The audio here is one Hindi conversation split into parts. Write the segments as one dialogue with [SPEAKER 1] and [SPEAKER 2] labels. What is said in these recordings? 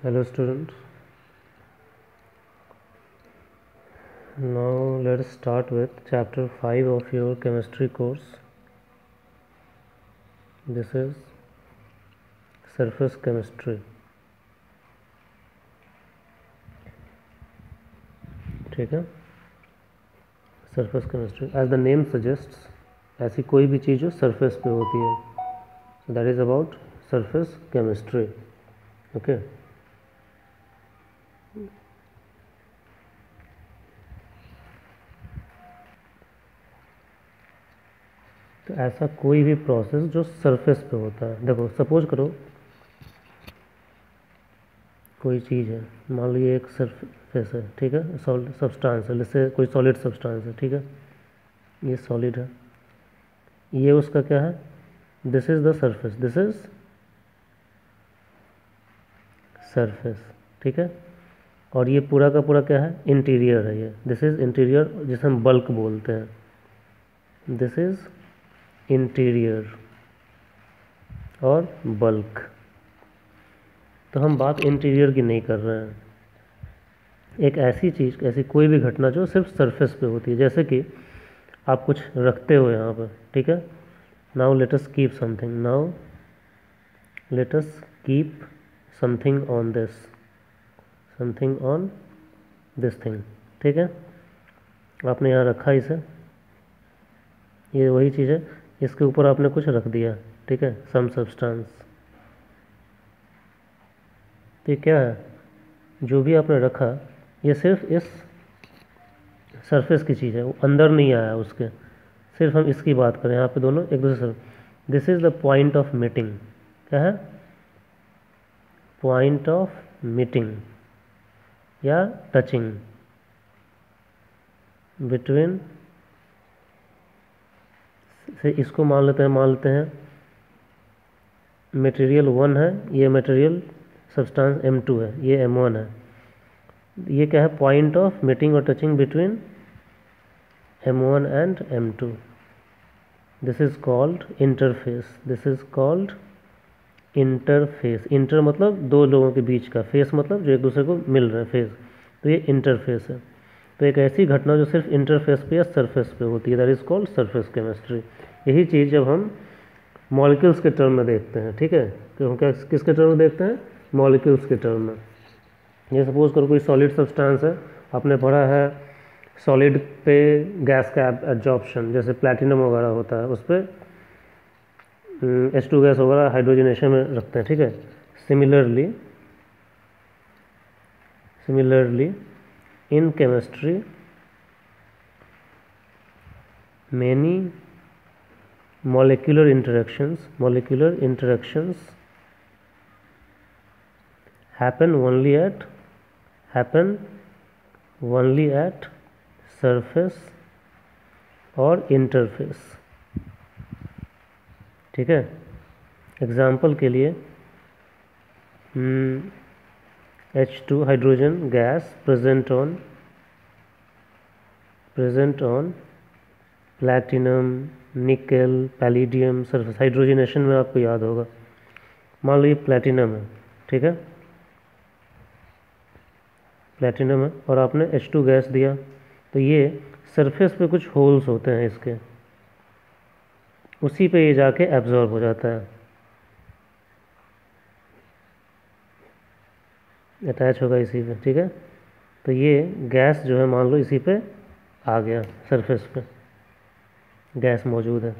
[SPEAKER 1] Hello students, now let's start with chapter 5 of your chemistry course. This is surface chemistry. ठीक है, surface chemistry as the name suggests, ऐसी कोई भी चीज़ जो surface पे होती है, so that is about surface chemistry. Okay. तो ऐसा कोई भी प्रोसेस जो सरफेस पे होता है, देखो सपोज करो कोई चीज़ है, मान लो ये एक सरफेस है, ठीक है, सब्सटेंस है, जैसे कोई सॉलिड सब्सटेंस है, ठीक है, ये सॉलिड है, ये उसका क्या है, this is the surface, this is surface, ठीक है, और ये पूरा का पूरा क्या है, इंटीरियर है, ये दिस इज़ इंटीरियर, जिसे हम बल्क बोलते हैं, दिस इज़ इंटीरियर और बल्क। तो हम बात इंटीरियर की नहीं कर रहे हैं, एक ऐसी चीज़, ऐसी कोई भी घटना जो सिर्फ सरफेस पे होती है, जैसे कि आप कुछ रखते हो यहाँ पर, ठीक है, now let us keep something, now let us keep something on this, something on this thing, ठीक है, आपने यहाँ रखा इसे, ये वही चीज़ है, इसके ऊपर आपने कुछ रख दिया, ठीक है, सम सब्सटेंस, तो ये क्या है, जो भी आपने रखा ये सिर्फ इस सरफेस की चीज़ है, वो अंदर नहीं आया उसके, सिर्फ हम इसकी बात करें, यहाँ पे दोनों एक दूसरे से, this is the point of meeting, क्या है, पॉइंट ऑफ मीटिंग या टचिंग बिटवीन, से इसको मान लेते हैं मटेरियल 1 है, ये मटेरियल सब्सटेंस M2 है, ये M1 है, ये क्या है, पॉइंट ऑफ मीटिंग और touching between M1 and M2, this is called interface, this is called interface, inter मतलब दो लोगों के बीच का, फेस मतलब जो एक दूसरे को मिल रहा है, फेस, तो ये इंटरफेस है। तो एक ऐसी घटना जो सिर्फ इंटरफेस पे या सरफेस पे होती है, that is called surface chemistry. यही चीज़ जब हम मॉलिक्यूल्स के टर्म में देखते हैं, ठीक है, तो हम क्या किसके टर्म में देखते हैं, मॉलिक्यूल्स के टर्म में। ये सपोज करो कोई सॉलिड सब्सटेंस है, आपने पढ़ा है सॉलिड पे गैस का एब्जॉर्प्शन, जैसे प्लैटिनम वगैरह होता है, उस पर H2 गैस वगैरह हाइड्रोजनेशन में रखते हैं, ठीक है। Similarly in chemistry many molecular interactions happen only at surface और इंटरफेस, ठीक है। एग्जाम्पल के लिए H2 hydrogen gas present on platinum, निकल, पैलिडियम सरफेस, हाइड्रोजनेशन में आपको याद होगा, मान लो ये प्लैटिनम है, ठीक है, प्लैटिनम है, और आपने H2 गैस दिया, तो ये सरफेस पे कुछ होल्स होते हैं इसके, उसी पे ये जाके एब्जॉर्ब हो जाता है, अटैच होगा इसी पे, ठीक है। तो ये गैस जो है मान लो इसी पे आ गया, सरफेस पे गैस मौजूद है,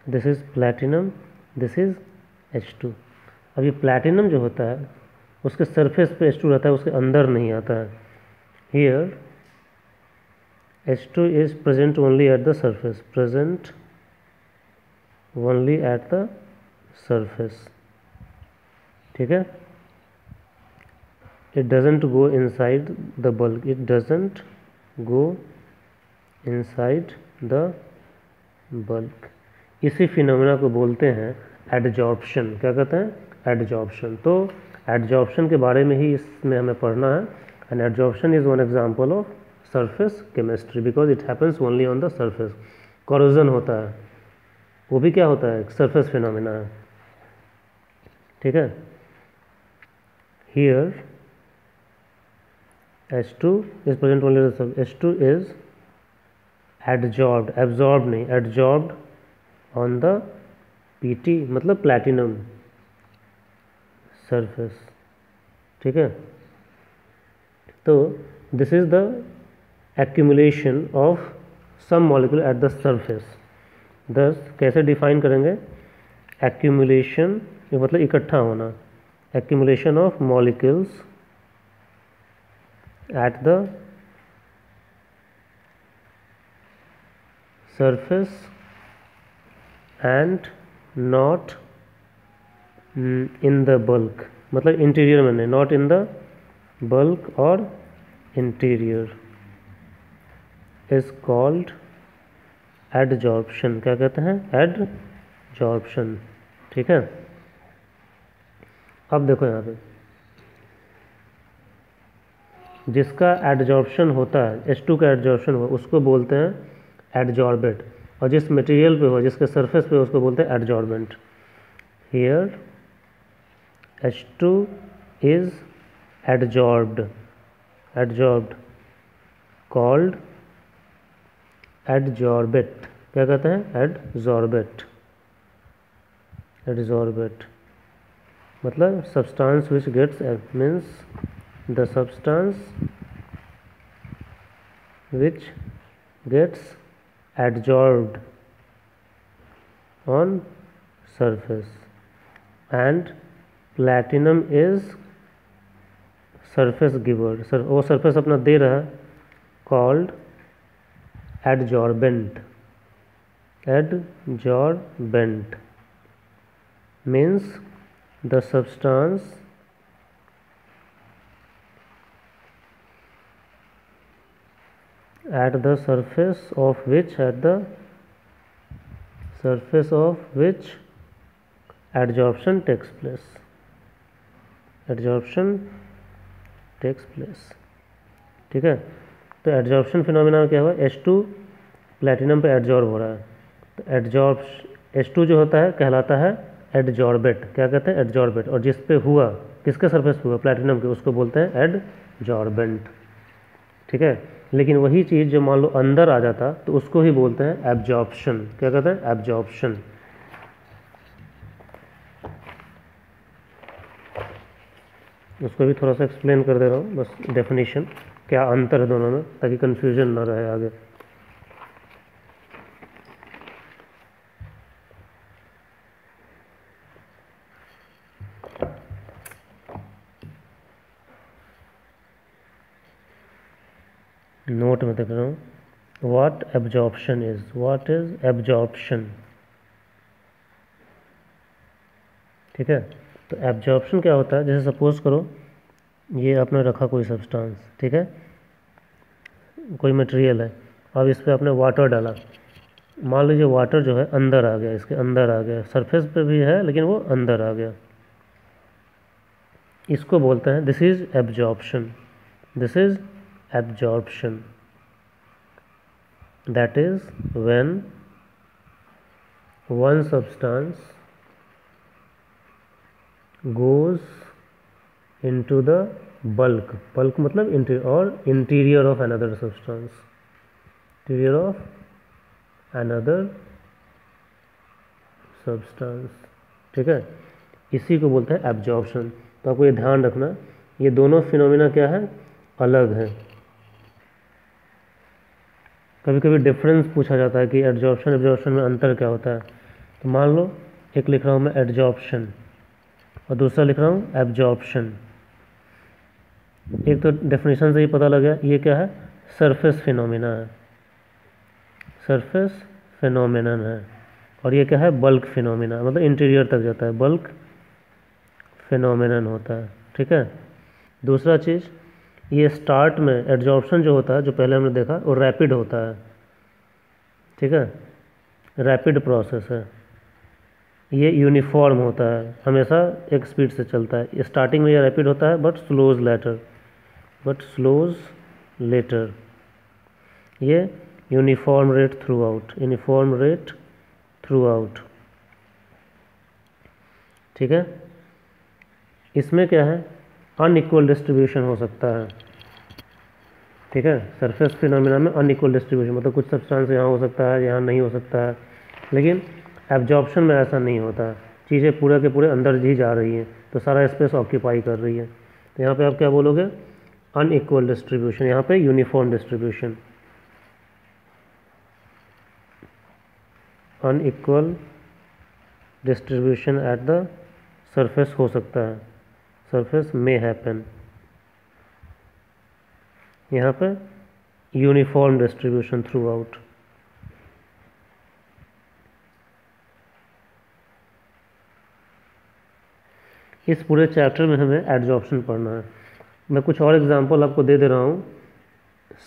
[SPEAKER 1] this is platinum, this is H2। अब ये प्लैटिनम जो होता है उसके सरफेस पे H2 रहता है, उसके अंदर नहीं आता है। Here H2 is present only eight the surface, present only eight the surface, ठीक है। It doesn't go inside the bulk, it doesn't go inside the bulk. इसी फिनोमेना को बोलते हैं एडजॉर्प्शन, क्या कहते हैं, एडजॉर्प्शन। तो एडजॉर्प्शन के बारे में ही इसमें हमें पढ़ना है, and adsorption is one example of surface chemistry because it happens only on the surface. Corrosion होता है, वो भी क्या होता है, सरफेस फिनोमेना है, ठीक है। Here H2 is present only H2 is absorb नहीं, एब्जॉर्ब ऑन द PT मतलब प्लैटिनम सरफेस। ठीक है, तो this is the accumulation of some molecule at the surface. This कैसे डिफाइन करेंगे? एक्यूमुलेशन मतलब इकट्ठा होना, accumulation of molecules at the surface and not in the bulk, मतलब इंटीरियर में नहीं, नॉट इन द बल्क और इंटीरियर, इज कॉल्ड एडजॉर्प्शन। क्या कहते हैं? एडजॉर्प्शन। ठीक है, अब देखो यहाँ पे जिसका एडजॉर्प्शन होता है, H2 का एडजॉर्प्शन हुआ, उसको बोलते हैं एडजॉर्बेट, और जिस मटेरियल पे हो, जिसके सरफेस पे हो, उसको बोलते हैं adsorbent. Here H2 is adsorbed called adsorbate. क्या कहते हैं? एडजॉर्बेट मतलब substance which gets means the substance which gets adsorbed on surface, and platinum is surface giver, वो surface अपना दे रहा है, called adsorbent means the substance at the surface of which adsorption takes place। ठीक है, तो एडजॉर्प्शन फिनोमिना में क्या हुआ? H2 प्लैटिनम पे एडजॉर्ब हो रहा है, तो H2 जो होता है कहलाता है एडजॉर्बेट। क्या कहते हैं? एडजॉर्बेट। और जिस पे हुआ, किसके सरफेस पे हुआ? प्लैटिनम के, उसको बोलते हैं एडजॉर्बेंट। ठीक है, लेकिन वही चीज़ जो मान लो अंदर आ जाता तो उसको ही बोलते हैं एब्जॉर्प्शन। क्या कहते हैं? एब्जॉर्प्शन। उसको भी थोड़ा सा एक्सप्लेन कर दे रहा हूँ, बस डेफिनेशन क्या अंतर है दोनों में, ताकि कंफ्यूजन ना रहे आगे। नोट में देख रहा हूँ, what absorption is, what is absorption. ठीक है, तो एब्जॉर्प्शन क्या होता है? जैसे सपोज करो ये आपने रखा कोई सब्सटेंस, ठीक है, कोई मटेरियल है, अब इस पर आपने वाटर डाला, मान लीजिए वाटर जो है अंदर आ गया, इसके अंदर आ गया, सरफेस पे भी है लेकिन वो अंदर आ गया, इसको बोलते हैं this is absorption. This is absorption, that is when one substance goes into the bulk मतलब interior of another substance, ठीक है, इसी को बोलते हैं एब्जॉर्प्शन। तो आपको ये ध्यान रखना, ये दोनों फिनोमिना क्या है? अलग है। कभी कभी डिफरेंस पूछा जाता है कि एब्जॉर्प्शन में अंतर क्या होता है। तो मान लो एक लिख रहा हूँ मैं एब्जॉर्प्शन और दूसरा लिख रहा हूँ एब्जॉर्प्शन। एक तो डेफिनेशन से ही पता लग गया ये क्या है? सरफेस फिनोमिना है, सरफेस फिनोमिनन है। और ये क्या है? बल्क फिनोमिना, मतलब इंटीरियर तक जाता है, बल्क फिनोमिनन होता है। ठीक है, दूसरा चीज़, ये स्टार्ट में एब्जॉर्प्शन जो होता है, जो पहले हमने देखा, वो रैपिड होता है। ठीक है, रैपिड प्रोसेस है, ये यूनिफॉर्म होता है, हमेशा एक स्पीड से चलता है। स्टार्टिंग में ये रैपिड होता है बट स्लोज लेटर, ये यूनिफॉर्म रेट थ्रू आउट। ठीक है, इसमें क्या है, अनइक्वल डिस्ट्रीब्यूशन हो सकता है, ठीक है। सरफेस फिनोमिना में अनइक्वल डिस्ट्रीब्यूशन मतलब कुछ सब्सटेंस यहाँ हो सकता है, यहाँ नहीं हो सकता है, लेकिन एब्जॉर्प्शन में ऐसा नहीं होता, चीज़ें पूरे के पूरे अंदर ही जा रही हैं, तो सारा स्पेस ऑक्यूपाई कर रही है। तो यहाँ पे आप क्या बोलोगे, अनइक्वल डिस्ट्रीब्यूशन, यहाँ पे uniform distribution. Unequal distribution eight the surface हो सकता है, सरफेस में हैपन। यहाँ पे यूनिफॉर्म डिस्ट्रीब्यूशन थ्रू आउट। इस पूरे चैप्टर में हमें एडजॉर्प्शन पढ़ना है। मैं कुछ और एग्जांपल आपको दे रहा हूँ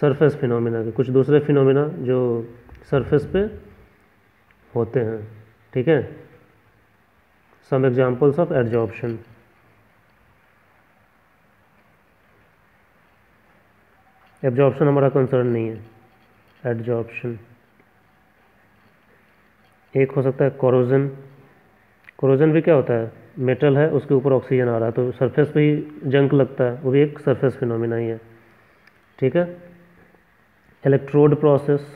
[SPEAKER 1] सरफेस फिनोमिना के, कुछ दूसरे फिनोमिना जो सरफेस पे होते हैं, ठीक है। Some examples of adsorption. Absorption हमारा कंसर्न नहीं है, एडजॉर्प्शन। एक हो सकता है कोरोजन। कोरोजन भी क्या होता है, मेटल है उसके ऊपर ऑक्सीजन आ रहा है तो सरफेस पे ही जंक लगता है, वो भी एक सरफेस फिनोमिना ही है, ठीक है। इलेक्ट्रोड प्रोसेस,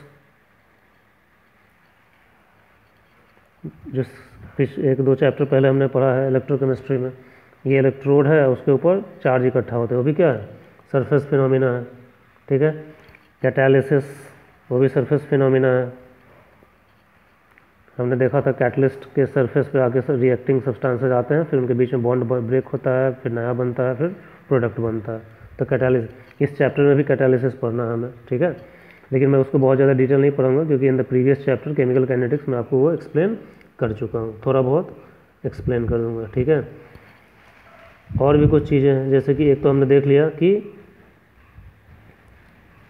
[SPEAKER 1] जिस एक दो चैप्टर पहले हमने पढ़ा है इलेक्ट्रोकेमिस्ट्री में, ये इलेक्ट्रोड है उसके ऊपर चार्ज इकट्ठा होते हैं, वो भी क्या है, सरफेस फिनोमिना है, ठीक है। कैटालिसिस, वो भी सरफेस फिनोमिना है। हमने देखा था कैटलिस्ट के सरफेस पे आके रिएक्टिंग सब्सटेंसेस आते हैं, फिर उनके बीच में बॉन्ड ब्रेक होता है, फिर नया बनता है, फिर प्रोडक्ट बनता है, तो कैटालिसिस, इस चैप्टर में भी कैटालिसिस पढ़ना है हमें, ठीक है। लेकिन मैं उसको बहुत ज़्यादा डिटेल नहीं पढ़ाऊंगा क्योंकि in the previous chapter chemical kinetics में आपको वो एक्सप्लेन कर चुका हूँ, थोड़ा बहुत एक्सप्लेन कर दूँगा, ठीक है। और भी कुछ चीज़ें हैं, जैसे कि एक तो हमने देख लिया कि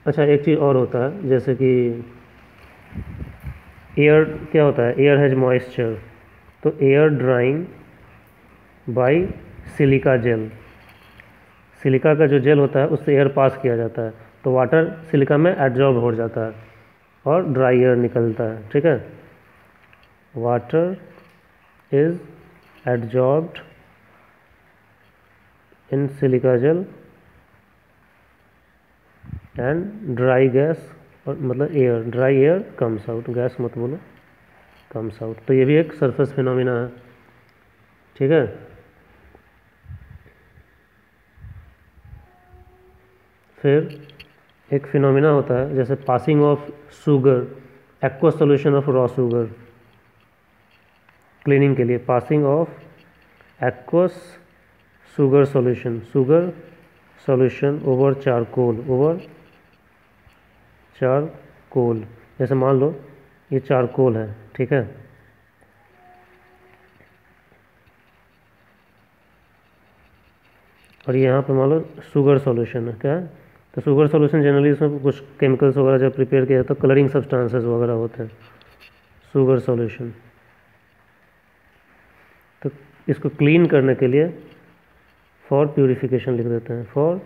[SPEAKER 1] अच्छा एक चीज़ और होता है, जैसे कि एयर क्या होता है, एयर हैज मॉइस्चर, तो air drying by silica gel, silica का जो जेल होता है उससे एयर पास किया जाता है तो वाटर सिलिका में एब्जॉर्ब हो जाता है और ड्राई एयर निकलता है, ठीक है। Water is absorbed in silica gel and dry gas, और मतलब air, dry air comes out, gas मत बोलो, कम्स आउट, तो ये भी एक सरफेस फिनोमिना है, ठीक है। फिर एक फिनोमिना होता है जैसे passing of sugar, aqueous solution of raw sugar, cleaning के लिए passing of aqueous sugar solution over charcoal, जैसे मान लो ये चारकोल है, ठीक है। और यहाँ पे मान लो शुगर सॉल्यूशन है, क्या है, तो शुगर सॉल्यूशन जनरली इसमें कुछ केमिकल्स वगैरह जब प्रिपेयर किया जाता है तो कलरिंग सब्सटेंसेस वगैरह होते हैं, शुगर सॉल्यूशन। तो इसको क्लीन करने के लिए फॉर प्यूरिफिकेशन लिख देते हैं, फॉर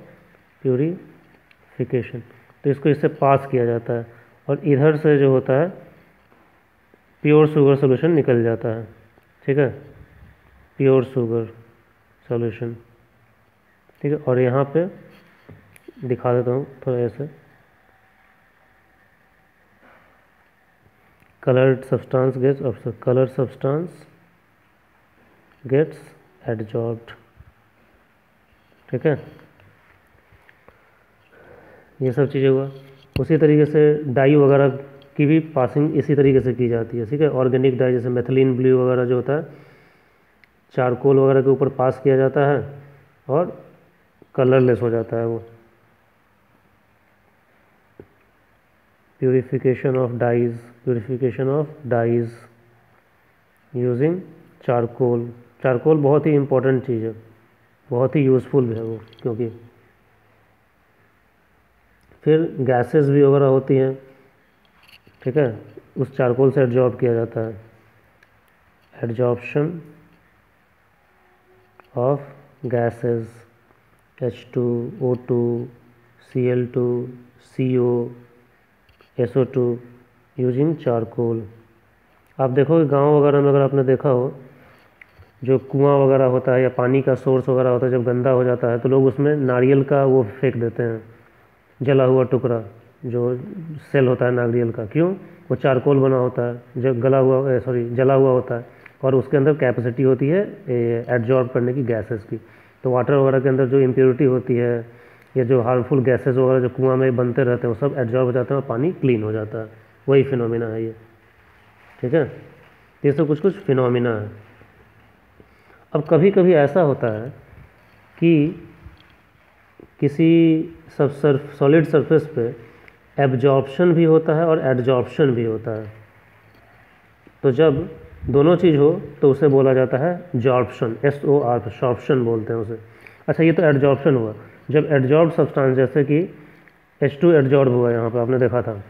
[SPEAKER 1] प्यूरिफिकेशन, तो इसको इससे पास किया जाता है और इधर से जो होता है प्योर शुगर सॉल्यूशन निकल जाता है, ठीक है, प्योर शुगर सॉल्यूशन, ठीक है। और यहाँ पे दिखा देता हूँ थोड़ा ऐसे, कलर्ड सब्सटेंस गेट्स एब्जॉर्ब्ड, ठीक है। ये सब चीज़ें हुआ। उसी तरीके से डाई वगैरह की भी पासिंग इसी तरीके से की जाती है, ठीक है। ऑर्गेनिक डाई जैसे मेथिलीन ब्लू वगैरह जो होता है चारकोल वगैरह के ऊपर पास किया जाता है और कलरलेस हो जाता है वो। Purification of dyes using charcoal, charcoal बहुत ही इम्पोर्टेंट चीज़ है, बहुत ही यूज़फुल भी है वो, क्योंकि फिर गैसेस भी वगैरह होती हैं, ठीक है, उस चारकोल से एब्जॉर्ब किया जाता है, absorption of gases H2, O2, Cl2, CO, SO2 using charcoal. आप देखोगे गांव वगैरह में अगर आपने देखा हो जो कुआं वगैरह होता है या पानी का सोर्स वगैरह होता है, जब गंदा हो जाता है तो लोग उसमें नारियल का वो फेंक देते हैं, जला हुआ टुकड़ा जो सेल होता है नारियल का। क्यों? वो चारकोल बना होता है, जब जला हुआ होता है, और उसके अंदर कैपेसिटी होती है एब्जॉर्ब करने की गैसेस की। तो वाटर वगैरह के अंदर जो इम्प्योरिटी होती है या जो हार्मफुल गैसेस वगैरह जो कुआं में बनते रहते हैं वो सब एब्जॉर्ब हो जाते हैं और पानी क्लीन हो जाता है। वही फिनोमिना है ये, ठीक है। ये सब कुछ कुछ फिनोमिना है। अब कभी कभी ऐसा होता है कि किसी सॉलिड सरफेस पे एब्जॉर्प्शन भी होता है और एडजॉर्प्शन भी होता है। तो जब दोनों चीज़ हो तो उसे बोला जाता है जॉर्प्शन, SOR, शॉर्प्शन बोलते हैं उसे। अच्छा, ये तो एडजॉर्प्शन हुआ। जब एडजॉर्ब सब्सटेंस, जैसे कि H2 एडजॉर्ब हुआ, यहाँ पे आपने देखा था,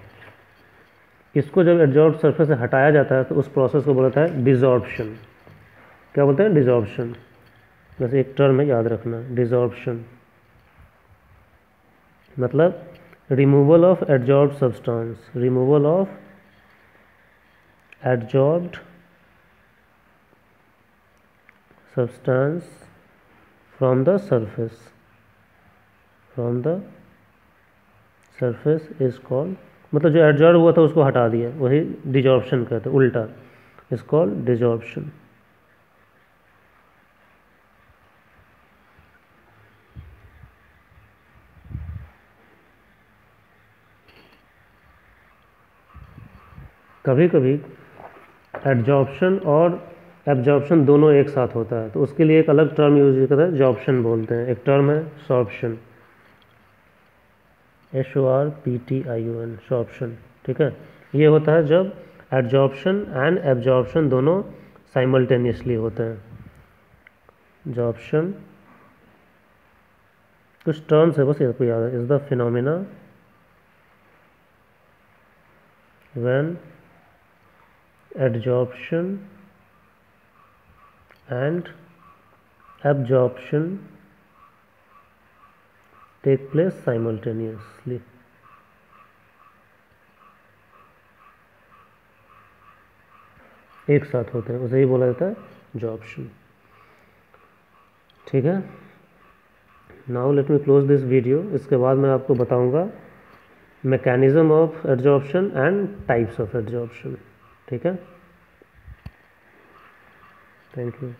[SPEAKER 1] इसको जब एडजॉर्ब सरफेस से हटाया जाता है तो उस प्रोसेस को बोला जाता है डिजॉर्प्शन। क्या बोलते हैं? डिजॉर्प्शन। बस एक टर्म है, याद रखना, डिजॉर्प्शन मतलब removal of adsorb substance, removal of adsorbed substance from the surface, from the surface is called, मतलब जो एडजॉर्ब हुआ था उसको हटा दिया, वही डिजॉर्प्शन कहते हैं, उल्टा इज कॉल्ड डिजॉर्प्शन। कभी कभी एडजॉर्प्शन और एब्जॉर्प्शन दोनों एक साथ होता है, तो उसके लिए एक अलग टर्म यूज करते हैं, जॉर्प्शन बोलते हैं। एक टर्म है सॉर्प्शन, SORPTION, सॉर्प्शन, ठीक है। ये होता है जब एडजॉर्प्शन एंड एब्जॉर्प्शन दोनों साइमल्टेनियसली होते हैं। जॉर्प्शन, कुछ टर्म्स है बस आपको याद है, is the phenomena when adsorption and absorption take place simultaneously। एक साथ होते हैं, उसे ही बोला जाता है जॉर्प्शन, ठीक है। Now let me close this video. इसके बाद मैं आपको बताऊंगा mechanism of adsorption and types of adsorption, ठीक है। Thank you.